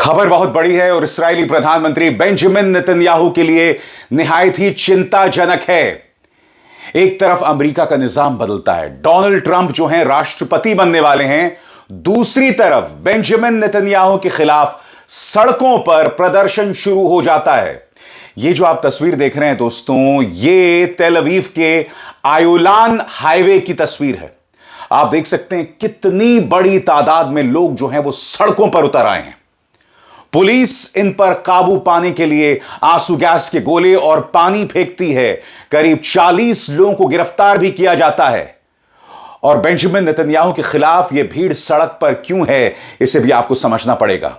खबर बहुत बड़ी है और इस्राएली प्रधानमंत्री बेंजामिन नेतन्याहू के लिए निहायत ही चिंताजनक है। एक तरफ अमेरिका का निजाम बदलता है, डोनाल्ड ट्रंप जो हैं राष्ट्रपति बनने वाले हैं, दूसरी तरफ बेंजामिन नेतन्याहू के खिलाफ सड़कों पर प्रदर्शन शुरू हो जाता है। ये जो आप तस्वीर देख रहे हैं दोस्तों, ये तेल अवीव के आयोलान हाईवे की तस्वीर है। आप देख सकते हैं कितनी बड़ी तादाद में लोग जो हैं वो सड़कों पर उतर आए हैं। पुलिस इन पर काबू पाने के लिए आंसू गैस के गोले और पानी फेंकती है। करीब 40 लोगों को गिरफ्तार भी किया जाता है। और बेंजामिन नेतन्याहू के खिलाफ यह भीड़ सड़क पर क्यों है, इसे भी आपको समझना पड़ेगा।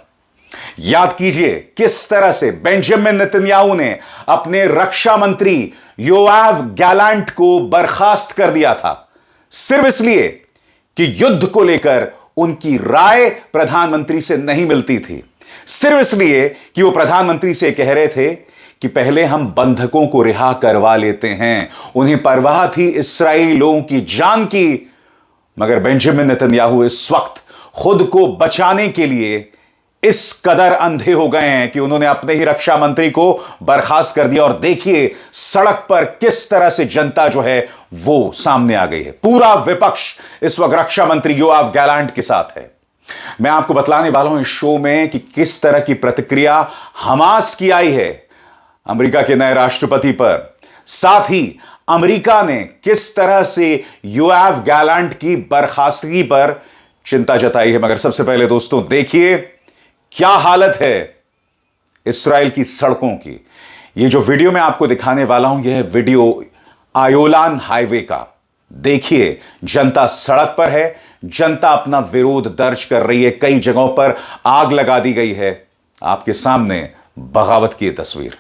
याद कीजिए किस तरह से बेंजामिन नेतन्याहू ने अपने रक्षा मंत्री योआव गैलेंट को बर्खास्त कर दिया था, सिर्फ इसलिए कि युद्ध को लेकर उनकी राय प्रधानमंत्री से नहीं मिलती थी, सिर्फ इसलिए कि वो प्रधानमंत्री से कह रहे थे कि पहले हम बंधकों को रिहा करवा लेते हैं। उन्हें परवाह थी इस्राएली लोगों की जान की, मगर बेंजामिन नेतन्याहू इस वक्त खुद को बचाने के लिए इस कदर अंधे हो गए हैं कि उन्होंने अपने ही रक्षा मंत्री को बर्खास्त कर दिया। और देखिए सड़क पर किस तरह से जनता जो है वो सामने आ गई है। पूरा विपक्ष इस वक्त रक्षा मंत्री योआव गैलेंट के साथ है। मैं आपको बतलाने वाला हूं इस शो में कि किस तरह की प्रतिक्रिया हमास की आई है अमेरिका के नए राष्ट्रपति पर, साथ ही अमेरिका ने किस तरह से योआव गैलेंट की बर्खास्तगी पर चिंता जताई है। मगर सबसे पहले दोस्तों देखिए क्या हालत है इस्राएल की सड़कों की। ये जो वीडियो मैं आपको दिखाने वाला हूं, यह वीडियो आयोलान हाईवे का। देखिए जनता सड़क पर है, जनता अपना विरोध दर्ज कर रही है। कई जगहों पर आग लगा दी गई है। आपके सामने बगावत की तस्वीर।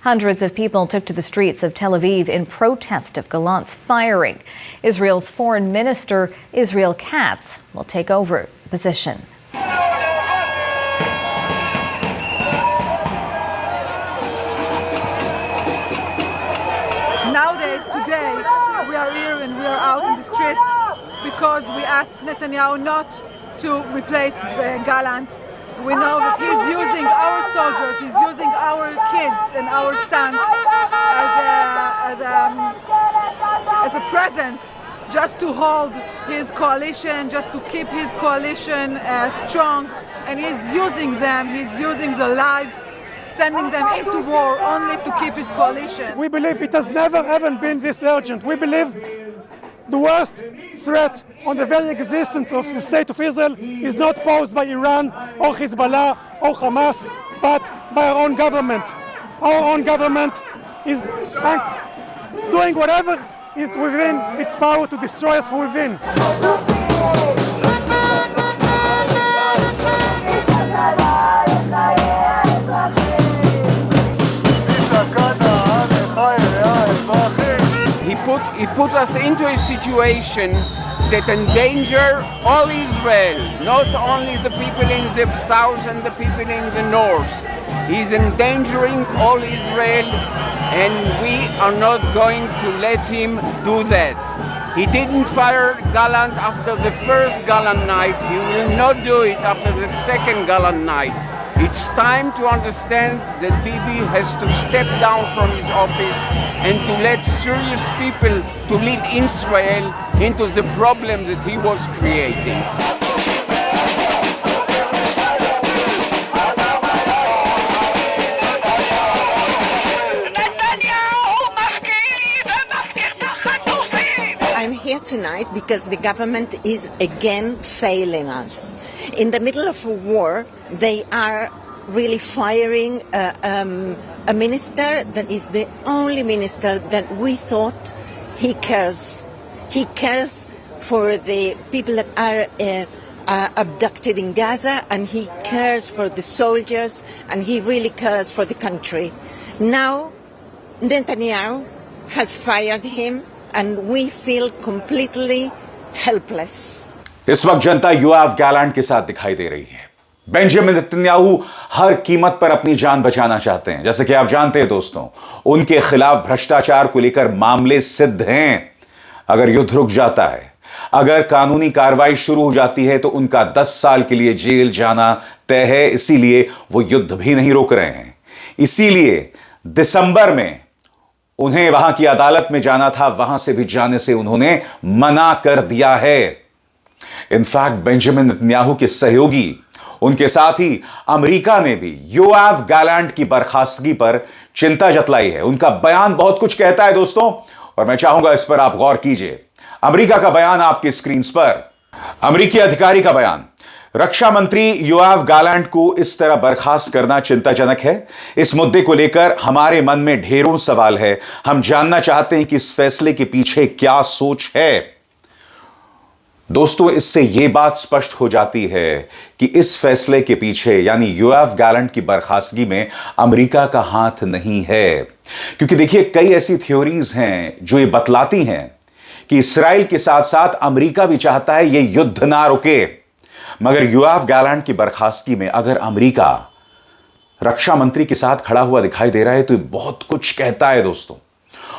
Hundreds of people took to the streets of Tel Aviv in protest of Galant's firing. Israel's Foreign Minister Israel Katz will take over the position. Nowadays, today, we are here and we are out in the streets because we asked Netanyahu not to replace Gallant. We know that he's using our soldiers, he's using our kids and our sons as a present just to hold his coalition, just to keep his coalition strong. And he's using them, he's using their lives, sending them into war only to keep his coalition. We believe it has never ever been this urgent. We believe the worst threat on the very existence of the state of Israel is not posed by Iran or Hezbollah or Hamas, but by our own government. Our own government is doing whatever is within its power to destroy us from within. He put us into a situation that endanger all Israel, not only the people in the south and the people in the north. He's endangering all Israel, and we are not going to let him do that. He didn't fire Gallant after the first Gallant night. He will not do it after the second Gallant night. It's time to understand that Bibi has to step down from his office and to let serious people to lead Israel into the problem that he was creating. I'm here tonight because the government is again failing us. In the middle of a war, they are really firing a minister that is the only minister that we thought he cares. He cares for the people that are abducted in Gaza, and he cares for the soldiers, and he really cares for the country. Now, Netanyahu has fired him, and we feel completely helpless. इस वक्त जनता Yoav Gallant के साथ दिखाई दे रही है। Benjamin Netanyahu हर कीमत पर अपनी जान बचाना चाहते हैं। जैसे कि आप जानते हैं दोस्तों, उनके खिलाफ भ्रष्टाचार को लेकर मामले सिद्ध हैं। अगर युद्ध रुक जाता है, अगर कानूनी कार्रवाई शुरू हो जाती है तो उनका 10 साल के लिए जेल जाना तय है। इसीलिए वो युद्ध भी नहीं रोक रहे हैं। इसीलिए दिसंबर में उन्हें वहां की अदालत में जाना था, वहां से भी जाने से उन्होंने मना कर दिया है। इनफैक्ट बेंजामिन नेतन्याहू के सहयोगी, उनके साथ ही अमेरिका ने भी योआव गैलेंट की बर्खास्तगी पर चिंता जतलाई है। उनका बयान बहुत कुछ कहता है दोस्तों, और मैं चाहूंगा इस पर आप गौर कीजिए। अमेरिका का बयान आपकी स्क्रीन पर। अमेरिकी अधिकारी का बयान, रक्षा मंत्री योआव गैलेंट को इस तरह बर्खास्त करना चिंताजनक है। इस मुद्दे को लेकर हमारे मन में ढेरों सवाल है। हम जानना चाहते हैं कि इस फैसले के पीछे क्या सोच है। दोस्तों, इससे यह बात स्पष्ट हो जाती है कि इस फैसले के पीछे यानी योआव गैलेंट की बर्खास्तगी में अमेरिका का हाथ नहीं है। क्योंकि देखिए, कई ऐसी थ्योरीज हैं जो ये बतलाती हैं कि इस्राएल के साथ साथ अमेरिका भी चाहता है यह युद्ध ना रुके। मगर योआव गैलेंट की बर्खास्तगी में अगर अमेरिका रक्षा मंत्री के साथ खड़ा हुआ दिखाई दे रहा है तो ये बहुत कुछ कहता है दोस्तों।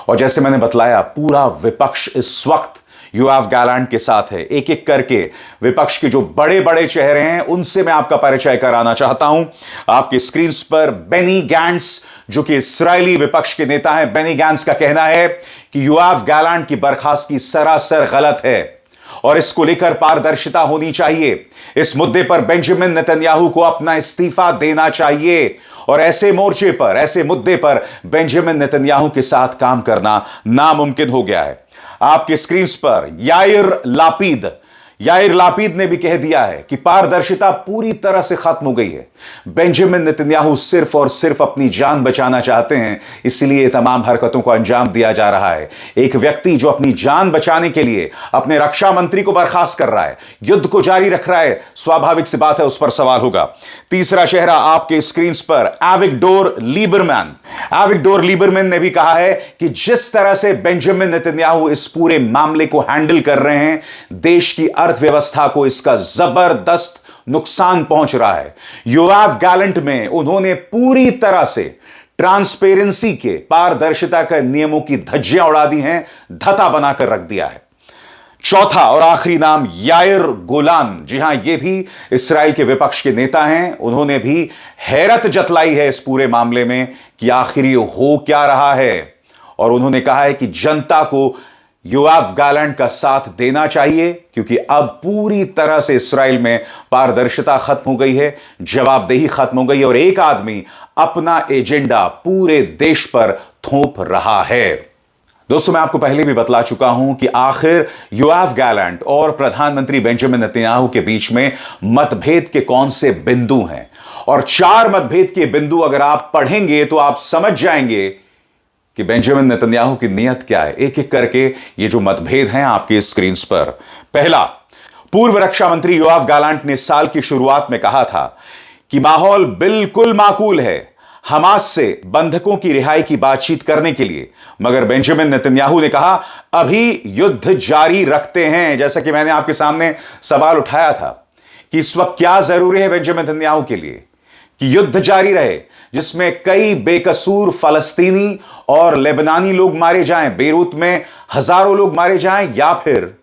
और जैसे मैंने बतलाया, पूरा विपक्ष इस वक्त योआव गैलेंट के साथ है। एक एक करके विपक्ष के जो बड़े बड़े चेहरे हैं उनसे मैं आपका परिचय कराना चाहता हूं। आपकी स्क्रीन पर बेनी गैंट्स, जो कि इस्राएली विपक्ष के नेता हैं। बेनी गैंट्स का कहना है कि योआव गैलेंट की बर्खास्तगी सरासर गलत है और इसको लेकर पारदर्शिता होनी चाहिए। इस मुद्दे पर बेंजामिन नेतन्याहू को अपना इस्तीफा देना चाहिए और ऐसे मोर्चे पर, ऐसे मुद्दे पर बेंजामिन नेतन्याहू के साथ काम करना नामुमकिन हो गया है। आपके स्क्रीन पर याइर लापीद ने भी कह दिया है कि पारदर्शिता पूरी तरह से खत्म हो गई है। बेंजामिन नेतन्याहू सिर्फ और सिर्फ अपनी जान बचाना चाहते हैं, इसलिए तमाम हरकतों को अंजाम दिया जा रहा है। एक व्यक्ति जो अपनी जान बचाने के लिए अपने रक्षा मंत्री को बर्खास्त कर रहा है, युद्ध को जारी रख रहा है, स्वाभाविक सी बात है उस पर सवाल होगा। तीसरा चेहरा आपके स्क्रीन पर एविगडोर लीबरमैन ने भी कहा है कि जिस तरह से बेंजामिन नेतन्याहू इस पूरे मामले को हैंडल कर रहे हैं, देश की अर्थव्यवस्था को इसका जबरदस्त नुकसान पहुंच रहा है। योआव गैलेंट में उन्होंने पूरी तरह से ट्रांसपेरेंसी के, पारदर्शिता के नियमों की धज्जियां उड़ा दी हैं, धता बनाकर रख दिया है। चौथा और आखिरी नाम याइर गोलान। जी हां, ये भी इस्राएल के विपक्ष के नेता हैं। उन्होंने भी हैरत जतलाई है इस पूरे मामले में कि आखिर ये हो क्या रहा है, और उन्होंने कहा है कि जनता को योआव गैलेंट का साथ देना चाहिए क्योंकि अब पूरी तरह से इस्राएल में पारदर्शिता खत्म हो गई है, जवाबदेही खत्म हो गई है और एक आदमी अपना एजेंडा पूरे देश पर थोप रहा है। दोस्तों, मैं आपको पहले भी बतला चुका हूं कि आखिर योआव गैलेंट और प्रधानमंत्री बेंजामिन नेतन्याहू के बीच में मतभेद के कौन से बिंदु हैं, और 4 मतभेद के बिंदु अगर आप पढ़ेंगे तो आप समझ जाएंगे कि बेंजामिन नेतन्याहू की नीयत क्या है। एक एक करके ये जो मतभेद हैं आपकी स्क्रीन पर। पहला, पूर्व रक्षा मंत्री योआव गैलेंट ने साल की शुरुआत में कहा था कि माहौल बिल्कुल माकूल है हमास से बंधकों की रिहाई की बातचीत करने के लिए, मगर बेंजामिन नेतन्याहू ने कहा अभी युद्ध जारी रखते हैं। जैसा कि मैंने आपके सामने सवाल उठाया था कि इस वक्त क्या जरूरी है बेंजामिन नेतन्याहू के लिए कि युद्ध जारी रहे जिसमें कई बेकसूर फलस्तीनी और लेबनानी लोग मारे जाएं, बेरूत में हजारों लोग मारे जाएं, या फिर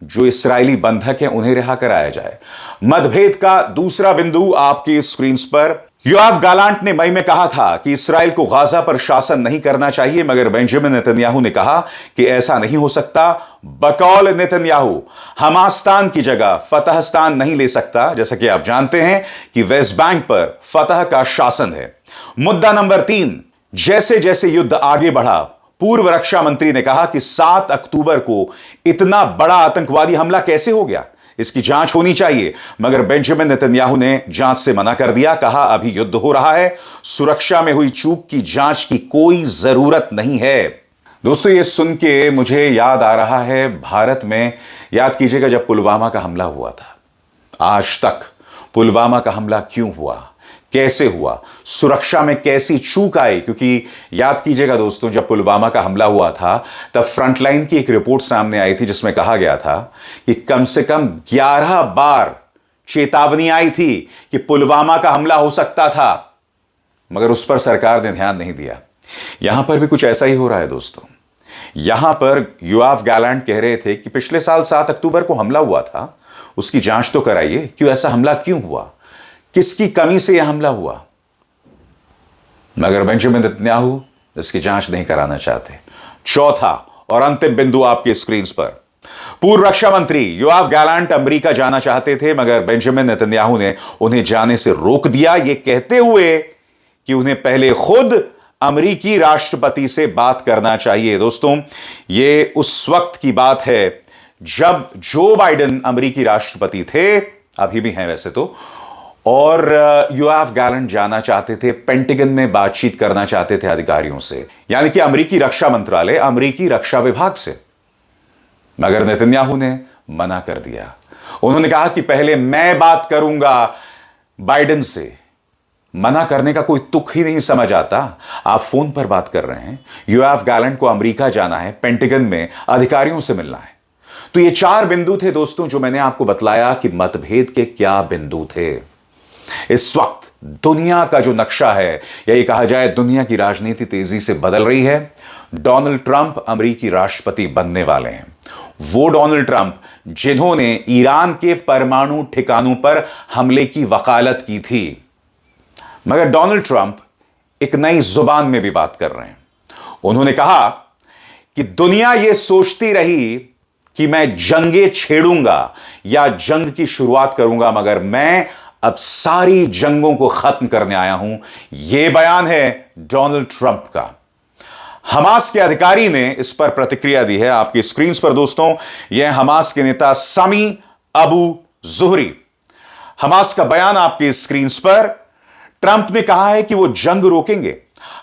जो इस्राएली बंधक हैं उन्हें रिहा कराया जाए। मतभेद का दूसरा बिंदु आपकी स्क्रीन पर, योआव गैलेंट ने मई में कहा था कि इस्राएल को गाजा पर शासन नहीं करना चाहिए, मगर बेंजामिन नेतन्याहू ने कहा कि ऐसा नहीं हो सकता। बकौल नेतन्याहू हमास्तान की जगह फतहस्तान नहीं ले सकता, जैसा कि आप जानते हैं कि वेस्ट बैंक पर फतह का शासन है। मुद्दा नंबर 3, जैसे जैसे युद्ध आगे बढ़ा, पूर्व रक्षा मंत्री ने कहा कि 7 अक्टूबर को इतना बड़ा आतंकवादी हमला कैसे हो गया, इसकी जांच होनी चाहिए, मगर बेंजामिन नेतन्याहू ने जांच से मना कर दिया। कहा अभी युद्ध हो रहा है, सुरक्षा में हुई चूक की जांच की कोई जरूरत नहीं है। दोस्तों, ये सुन के मुझे याद आ रहा है भारत में, याद कीजिएगा जब पुलवामा का हमला हुआ था, आज तक पुलवामा का हमला क्यों हुआ, कैसे हुआ, सुरक्षा में कैसी चूक आई। क्योंकि याद कीजिएगा दोस्तों, जब पुलवामा का हमला हुआ था तब फ्रंटलाइन की एक रिपोर्ट सामने आई थी जिसमें कहा गया था कि कम से कम 11 बार चेतावनी आई थी कि पुलवामा का हमला हो सकता था, मगर उस पर सरकार ने ध्यान नहीं दिया। यहां पर भी कुछ ऐसा ही हो रहा है दोस्तों। यहां पर योआव गैलेंट कह रहे थे कि पिछले साल 7 अक्टूबर को हमला हुआ था, उसकी जांच तो कराइए, क्यों ऐसा हमला क्यों हुआ, किसकी कमी से यह हमला हुआ। मगर बेंजामिन नेतन्याहू इसकी जांच नहीं कराना चाहते। चौथा और अंतिम बिंदु आपकी स्क्रीन पर, पूर्व रक्षा मंत्री योआव गैलेंट अमेरिका जाना चाहते थे, मगर बेंजामिन नेतन्याहू ने उन्हें जाने से रोक दिया, यह कहते हुए कि उन्हें पहले खुद अमेरिकी राष्ट्रपति से बात करना चाहिए। दोस्तों, यह उस वक्त की बात है जब जो बाइडेन अमेरिकी राष्ट्रपति थे, अभी भी हैं वैसे तो, और योआव गैलेंट जाना चाहते थे, पेंटागन में बातचीत करना चाहते थे अधिकारियों से, यानी कि अमेरिकी रक्षा मंत्रालय, अमेरिकी रक्षा विभाग से। मगर नेतन्याहू ने मना कर दिया। उन्होंने कहा कि पहले मैं बात करूंगा बाइडेन से। मना करने का कोई तुक ही नहीं समझ आता। आप फोन पर बात कर रहे हैं, योआव गैलेंट को अमेरिका जाना है, पेंटागन में अधिकारियों से मिलना है। तो ये 4 बिंदु थे दोस्तों, जो मैंने आपको बतलाया कि मतभेद के क्या बिंदु थे। इस वक्त दुनिया का जो नक्शा है, या ये कहा जाए दुनिया की राजनीति तेजी से बदल रही है। डोनाल्ड ट्रंप अमेरिकी राष्ट्रपति बनने वाले हैं। वो डोनाल्ड ट्रंप जिन्होंने ईरान के परमाणु ठिकानों पर हमले की वकालत की थी। मगर डोनाल्ड ट्रंप एक नई जुबान में भी बात कर रहे हैं। उन्होंने कहा कि दुनिया यह सोचती रही कि मैं जंगें छेड़ूंगा या जंग की शुरुआत करूंगा, मगर मैं अब सारी जंगों को खत्म करने आया हूं। यह बयान है डोनाल्ड ट्रंप का। हमास के अधिकारी ने इस पर प्रतिक्रिया दी है। आपकी स्क्रीन पर दोस्तों, यह हमास के नेता समी अबू जुहरी। हमास का बयान आपकी स्क्रीन पर। ट्रंप ने कहा है कि वो जंग रोकेंगे।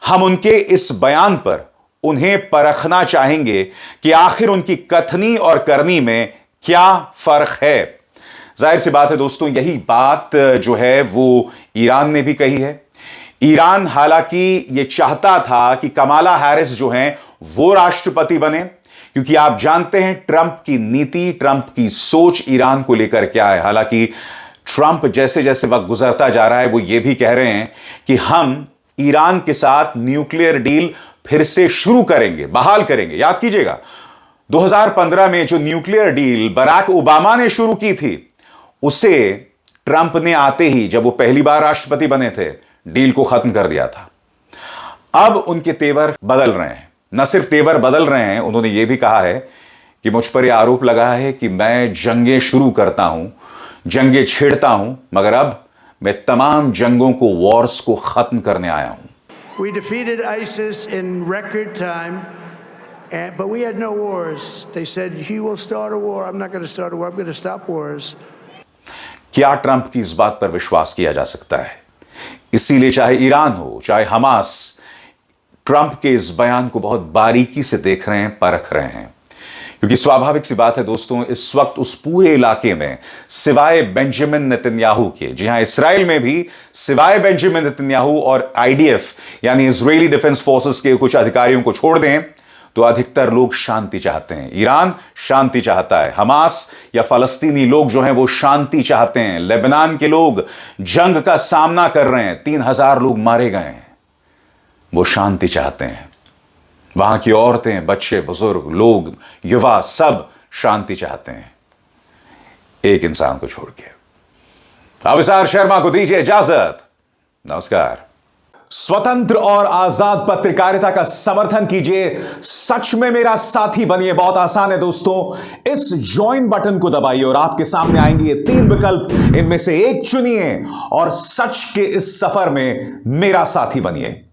हम उनके इस बयान पर उन्हें परखना चाहेंगे कि आखिर उनकी कथनी और करनी में क्या फर्क है। जाहिर सी बात है दोस्तों, यही बात जो है वो ईरान ने भी कही है। ईरान हालांकि ये चाहता था कि कमाला हैरिस जो हैं वो राष्ट्रपति बने, क्योंकि आप जानते हैं ट्रंप की नीति, ट्रंप की सोच ईरान को लेकर क्या है। हालांकि ट्रंप जैसे जैसे वक्त गुजरता जा रहा है, वो ये भी कह रहे हैं कि हम ईरान के साथ न्यूक्लियर डील फिर से शुरू करेंगे, बहाल करेंगे। याद कीजिएगा 2015 में जो न्यूक्लियर डील बराक ओबामा ने शुरू की थी, उसे ट्रंप ने आते ही, जब वो पहली बार राष्ट्रपति बने थे, डील को खत्म कर दिया था। अब उनके तेवर बदल रहे हैं। न सिर्फ तेवर बदल रहे हैं, उन्होंने यह भी कहा है कि मुझ पर यह आरोप लगा है कि मैं जंगें शुरू करता हूं, जंगें छेड़ता हूं, मगर अब मैं तमाम जंगों को, वॉर्स को खत्म करने आया हूं। We defeated ISIS in record time, but we had no wars. They said, he will start a war. I'm not going to start a war. I'm going to stop wars. क्या Trump की इस बात पर विश्वास किया जा सकता है? इसीलिए चाहे ईरान हो, चाहे हमास, ट्रंप के इस बयान को बहुत बारीकी से देख रहे हैं, परख रहे हैं। क्योंकि स्वाभाविक सी बात है दोस्तों, इस वक्त उस पूरे इलाके में सिवाय बेंजामिन नेतन्याहू के, जी हां, इसराइल में भी सिवाय बेंजामिन नेतन्याहू और आईडीएफ यानी इजरायली डिफेंस फोर्सेस के कुछ अधिकारियों को छोड़ दें, तो अधिकतर लोग शांति चाहते हैं। ईरान शांति चाहता है, हमास या फलस्तीनी लोग जो हैं वो शांति चाहते हैं, लेबनान के लोग जंग का सामना कर रहे हैं, 3000 लोग मारे गए हैं, वो शांति चाहते हैं। वहां की औरतें, बच्चे, बुजुर्ग, लोग, युवा, सब शांति चाहते हैं, एक इंसान को छोड़ के। अभिसार शर्मा को दीजिए इजाजत। नमस्कार। स्वतंत्र और आजाद पत्रकारिता का समर्थन कीजिए, सच में मेरा साथी बनिए। बहुत आसान है दोस्तों, इस ज्वाइन बटन को दबाइए और आपके सामने आएंगे ये 3 विकल्प, इनमें से एक चुनिए और सच के इस सफर में मेरा साथी बनिए।